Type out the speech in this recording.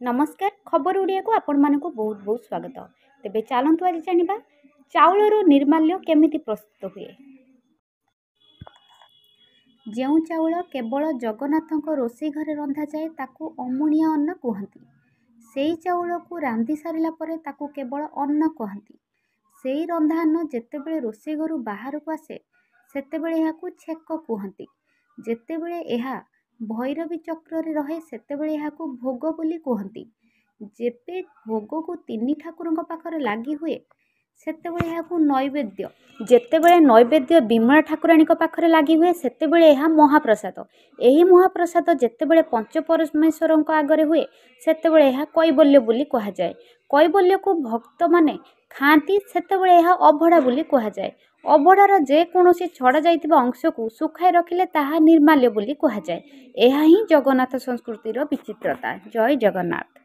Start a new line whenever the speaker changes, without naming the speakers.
नमस्कार खबर ओडिया को आपण मानक बहुत बहुत स्वागत। तेबे चलतु आज जानिबा चाउलर निर्माल्य केमिति प्रस्तुत हुए। ଯେଉଁ ଚାଉଳ କେବଳ ଜଗନ୍ନାଥଙ୍କ ରୋଷେଇ ଘରେ ରନ୍ଧାଯାଏ ତାକୁ ଅମୁଣିଆ ଅନ୍ନ କୁହନ୍ତି। ସେଇ ଚାଉଳକୁ ରାନ୍ଧି ସାରିଲା ପରେ ତାକୁ କେବଳ ଅନ୍ନ କହନ୍ତି। ସେଇ ରନ୍ଧା ଅନ୍ନ ଯେତେବେଳେ ରୋଷେଇ ଘରୁ ବାହାରକୁ ଆସେ ସେତେବେଳେ ଏହାକୁ ଛେକ କୁହନ୍ତି। ଯେତେବେଳେ ଏହା ଭୈରବୀ ଚକ୍ରରେ ରହେ ସେତେବେଳେ ଏହାକୁ ଭୋଗ ବୋଲି କୁହନ୍ତି। ଯେବେ ଭୋଗକୁ ତିନି ଠାକୁରଙ୍କ ପାଖରେ ଲାଗି ହୁଏ ସେତେବେଳେ ଏହାକୁ ନୈବେଦ୍ୟ। ଯେତେବେଳେ ନୈବେଦ୍ୟ ବିମଳା ଠାକୁରାଣୀଙ୍କ ପାଖରେ ଲାଗି ହୁଏ ସେତେବେଳେ ଏହା ମହାପ୍ରସାଦ। ଏହି ମହାପ୍ରସାଦ ଯେତେବେଳେ ପଞ୍ଚପରମେଶ୍ୱରଙ୍କ ଆଗରେ ହୁଏ ସେତେବେଳେ ଏହା କୈବଲ୍ୟ ବୋଲି କୁହାଯାଏ। କୈବଲ୍ୟକୁ ଭକ୍ତମାନେ ଖାଆନ୍ତି ସେତେବେଳେ ଏହା ଅଭଡ଼ା ବୋଲି କୁହାଯାଏ। ଅଭଡ଼ାର ଯେକୌଣସି ଛଡ଼ା ଯାଇଥିବା ଅଂଶକୁ ଶୁଖାଇ ରଖିଲେ ତାହା ନିର୍ମାଲ୍ୟ ବୋଲି କୁହାଯାଏ। ଏହା ହିଁ ଜଗନ୍ନାଥ ସଂସ୍କୃତିର ବିଚିତ୍ରତା। ଜୟ ଜଗନ୍ନାଥ।